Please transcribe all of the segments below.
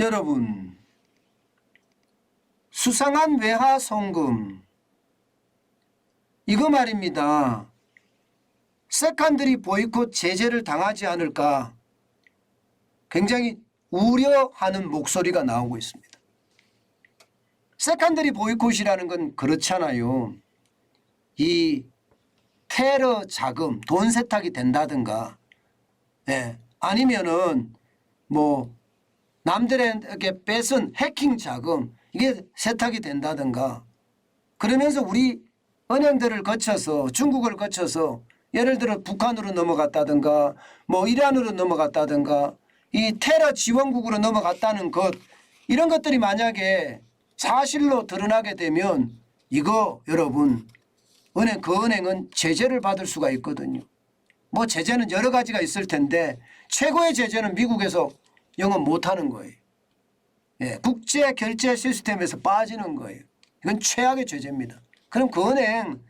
여러분, 수상한 외화 송금 이거 말입니다. 세컨더리 보이콧 제재를 당하지 않을까 굉장히 우려하는 목소리가 나오고 있습니다. 세컨더리 보이콧이라는 건 그렇잖아요. 이 테러 자금, 돈 세탁이 된다든가, 아니면은 뭐 남들에게 뺏은 해킹 자금 이게 세탁이 된다든가, 그러면서 우리 은행들을 거쳐서 중국을 거쳐서 예를 들어 북한으로 넘어갔다든가 뭐 이란으로 넘어갔다든가 이 테러 지원국으로 넘어갔다는 것, 이런 것들이 만약에 사실로 드러나게 되면 이거 여러분 그 은행은 제재를 받을 수가 있거든요. 뭐 제재는 여러 가지가 있을 텐데 최고의 제재는 미국에서 영업 못하는 거예요. 국제 결제 시스템에서 빠지는 거예요. 이건 최악의 제재입니다. 그럼 그 은행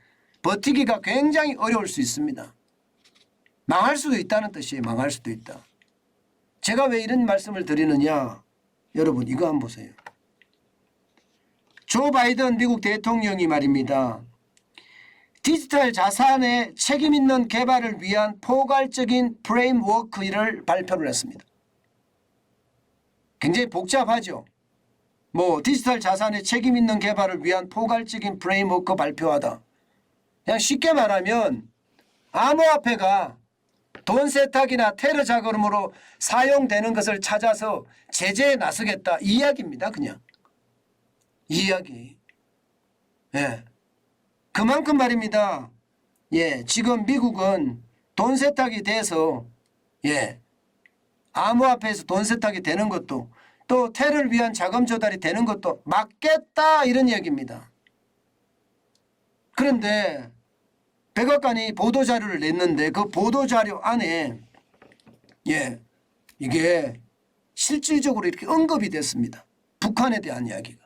버티기가 굉장히 어려울 수 있습니다. 망할 수도 있다는 뜻이에요. 망할 수도 있다. 제가 왜 이런 말씀을 드리느냐, 여러분 이거 한번 보세요. 조 바이든 미국 대통령이 말입니다. 디지털 자산의 책임 있는 개발을 위한 포괄적인 프레임워크를 발표를 했습니다. 굉장히 복잡하죠. 뭐 디지털 자산의 책임 있는 개발을 위한 포괄적인 프레임워크 발표하다. 그냥 쉽게 말하면 암호화폐가 돈 세탁이나 테러 자금으로 사용되는 것을 찾아서 제재에 나서겠다, 이 이야기입니다. 그냥 이 이야기. 그만큼 말입니다. 지금 미국은 돈 세탁이 돼서 암호화폐에서 돈 세탁이 되는 것도 또 테러를 위한 자금 조달이 되는 것도 막겠다, 이런 얘기입니다. 그런데 백악관이 보도자료를 냈는데 그 보도자료 안에 이게 실질적으로 이렇게 언급이 됐습니다. 북한에 대한 이야기가.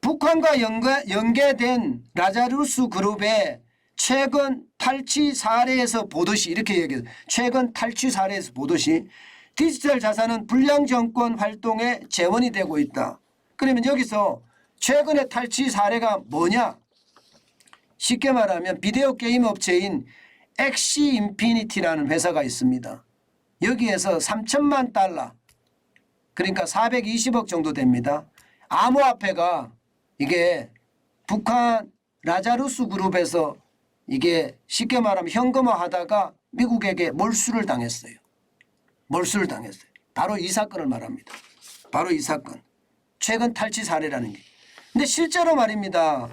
북한과 연계된 라자루스 그룹의 최근 탈취 사례에서 보듯이, 이렇게 얘기해요. 최근 탈취 사례에서 보듯이 디지털 자산은 불량 정권 활동에 재원이 되고 있다. 그러면 여기서 최근의 탈취 사례가 뭐냐? 쉽게 말하면 비디오 게임 업체인 엑시 인피니티라는 회사가 있습니다. 여기에서 3천만 달러, 그러니까 420억 정도 됩니다. 암호화폐가 이게 북한 라자루스 그룹에서 이게 쉽게 말하면 현금화하다가 미국에게 몰수를 당했어요. 몰수를 당했어요. 바로 이 사건을 말합니다. 바로 이 사건. 최근 탈취 사례라는 게. 근데 실제로 말입니다.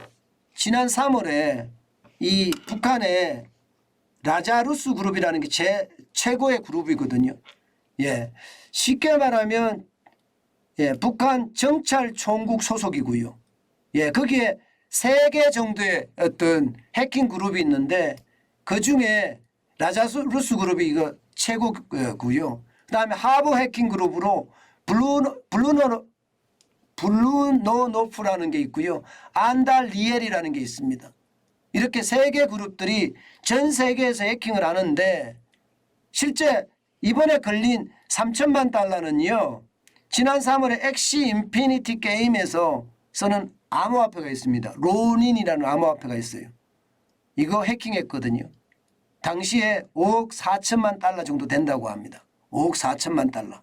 지난 3월에 이 북한의 라자루스 그룹이라는 게 최고의 그룹이거든요. 쉽게 말하면 북한 정찰총국 소속이고요. 거기에 3개 정도의 어떤 해킹 그룹이 있는데 그중에 라자루스 그룹이 이거 최고고요. 그다음에 하버 해킹 그룹으로 블루노노프라는 게 있고요. 안달리엘이라는 게 있습니다. 이렇게 3개 그룹들이 전 세계에서 해킹을 하는데 실제 이번에 걸린 3천만 달러는요. 지난 3월에 엑시 인피니티 게임에서 쓰는 암호화폐가 있습니다. 로닌이라는 암호화폐가 있어요. 이거 해킹했거든요. 당시에 5억 4천만 달러 정도 된다고 합니다. 5억 4천만 달러.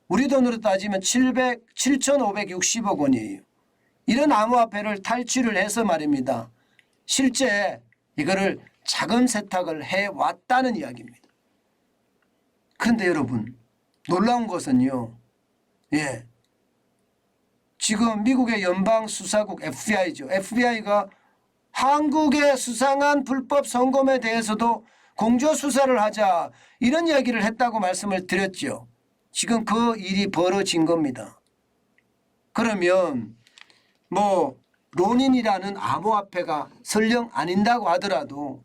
우리 돈으로 따지면 7,560억 원이에요. 이런 암호화폐를 탈취를 해서 말입니다. 실제 이거를 자금 세탁을 해왔다는 이야기입니다. 그런데 여러분 놀라운 것은요. 지금 미국의 연방수사국 FBI죠. FBI가 한국의 수상한 불법 송금에 대해서도 공조수사를 하자, 이런 이야기를 했다고 말씀을 드렸죠. 지금 그 일이 벌어진 겁니다. 그러면 뭐 로닌이라는 암호화폐가 설령 아닌다고 하더라도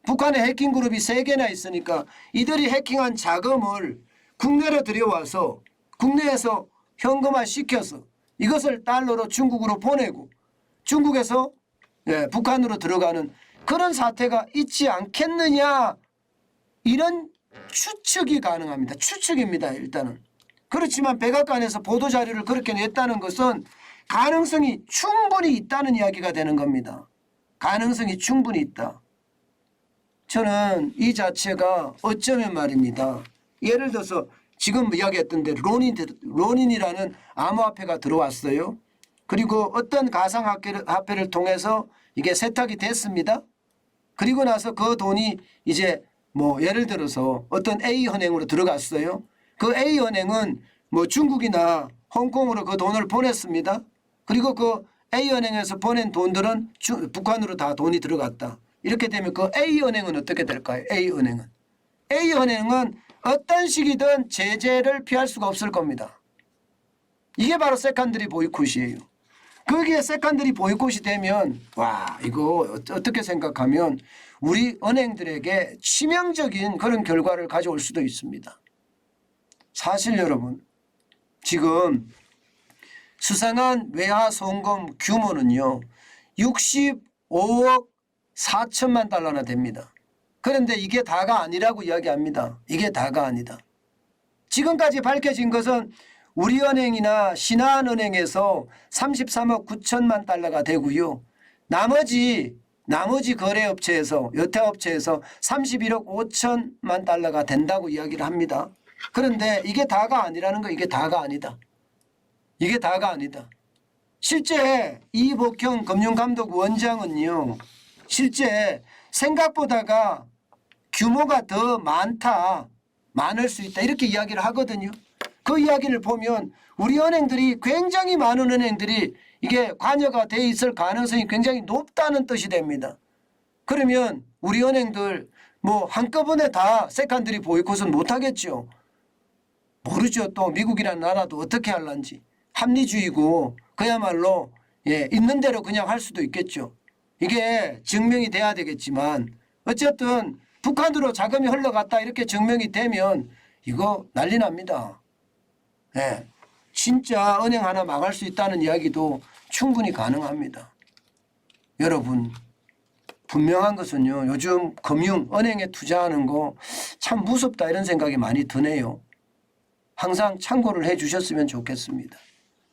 북한의 해킹 그룹이 3개나 있으니까 이들이 해킹한 자금을 국내로 들여와서 국내에서 현금화 시켜서 이것을 달러로 중국으로 보내고 중국에서 북한으로 들어가는 그런 사태가 있지 않겠느냐, 이런 추측이 가능합니다. 추측입니다. 일단은 그렇지만 백악관에서 보도자료를 그렇게 냈다는 것은 가능성이 충분히 있다는 이야기가 되는 겁니다. 가능성이 충분히 있다. 저는 이 자체가 어쩌면 말입니다. 예를 들어서 지금 이야기했던 대로 로닌이라는 암호화폐가 들어왔어요. 그리고 어떤 가상화폐를 통해서 이게 세탁이 됐습니다. 그리고 나서 그 돈이 이제 뭐 예를 들어서 어떤 A은행으로 들어갔어요. 그 A은행은 뭐 중국이나 홍콩으로 그 돈을 보냈습니다. 그리고 그 A은행에서 보낸 돈들은 북한으로 다 돈이 들어갔다. 이렇게 되면 그 A은행은 어떻게 될까요? A은행은 어떤 식이든 제재를 피할 수가 없을 겁니다. 이게 바로 세컨더리 보이콧이에요. 거기에 세컨더리 보이콧이 되면 와 이거 어떻게 생각하면 우리 은행들에게 치명적인 그런 결과를 가져올 수도 있습니다. 사실 여러분 지금 수상한 외화 송금 규모는요 65억 4천만 달러나 됩니다. 그런데 이게 다가 아니라고 이야기합니다. 이게 다가 아니다. 지금까지 밝혀진 것은 우리은행이나 신한은행에서 33억 9천만 달러가 되고요. 나머지 거래업체에서 여태업체에서 31억 5천만 달러가 된다고 이야기를 합니다. 그런데 이게 다가 아니라는 거 이게 다가 아니다. 이게 다가 아니다. 실제 이복형 금융감독 원장은요. 실제 생각보다가 규모가 더 많을 수 있다 이렇게 이야기를 하거든요. 그 이야기를 보면 우리 은행들이 굉장히 많은 은행들이 이게 관여가 돼 있을 가능성이 굉장히 높다는 뜻이 됩니다. 그러면 우리 은행들 뭐 한꺼번에 다 세컨더리 보이콧은 못하겠죠. 모르죠. 또 미국이라는 나라도 어떻게 할런지. 합리주의고 그야말로 있는 대로 그냥 할 수도 있겠죠. 이게 증명이 돼야 되겠지만 어쨌든 북한으로 자금이 흘러갔다 이렇게 증명이 되면 이거 난리 납니다. 진짜 은행 하나 망할 수 있다는 이야기도 충분히 가능합니다. 여러분 분명한 것은요. 요즘 은행에 투자하는 거 참 무섭다 이런 생각이 많이 드네요. 항상 참고를 해 주셨으면 좋겠습니다.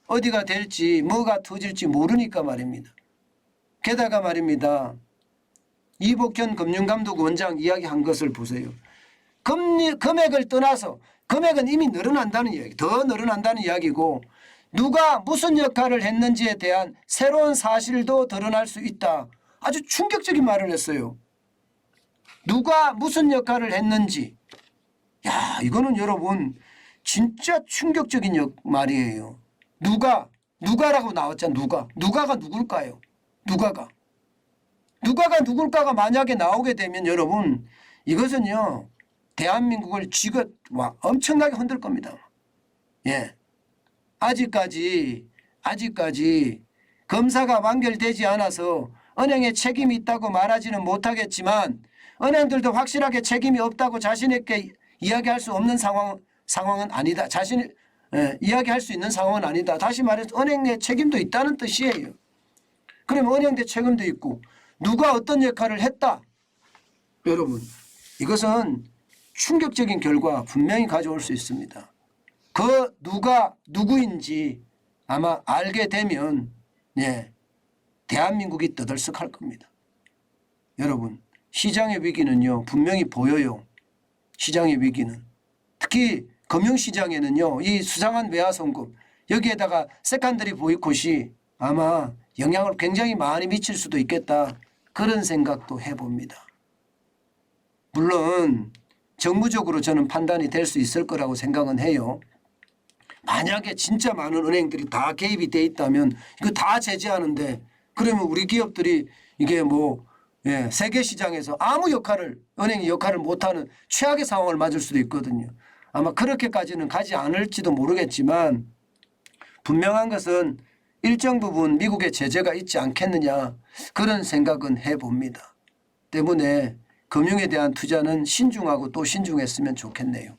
어디가 될지 뭐가 터질지 모르니까 말입니다. 게다가 말입니다. 이복현 금융감독 원장 이야기한 것을 보세요. 금액을 떠나서 금액은 이미 늘어난다는 이야기, 더 늘어난다는 이야기고 누가 무슨 역할을 했는지에 대한 새로운 사실도 드러날 수 있다. 아주 충격적인 말을 했어요. 누가 무슨 역할을 했는지. 야, 이거는 여러분 진짜 충격적인 말이에요. 누가라고 나왔잖아. 누가가 누굴까요? 누가가 누굴까가 만약에 나오게 되면 여러분 이것은요 대한민국을 엄청나게 흔들 겁니다. 아직까지 검사가 완결되지 않아서 은행에 책임이 있다고 말하지는 못하겠지만 은행들도 확실하게 책임이 없다고 자신에게 이야기할 수 없는 상황은 아니다. 이야기할 수 있는 상황은 아니다. 다시 말해서 은행에 책임도 있다는 뜻이에요. 그러면 은행에 책임도 있고 누가 어떤 역할을 했다. 여러분 이것은 충격적인 결과 분명히 가져올 수 있습니다. 그 누가 누구인지 아마 알게 되면 대한민국이 떠들썩할 겁니다. 여러분 시장의 위기는요 분명히 보여요. 시장의 위기는 특히 금융시장에는요 이 수상한 외화송금 여기에다가 세컨더리 보이콧이 아마 영향을 굉장히 많이 미칠 수도 있겠다 그런 생각도 해봅니다. 물론 정부적으로 저는 판단이 될 수 있을 거라고 생각은 해요. 만약에 진짜 많은 은행들이 다 개입이 돼 있다면 이거 다 제재하는데 그러면 우리 기업들이 이게 세계 시장에서 은행이 역할을 못하는 최악의 상황을 맞을 수도 있거든요. 아마 그렇게까지는 가지 않을지도 모르겠지만 분명한 것은 일정 부분 미국의 제재가 있지 않겠느냐 그런 생각은 해봅니다. 때문에 금융에 대한 투자는 신중하고 또 신중했으면 좋겠네요.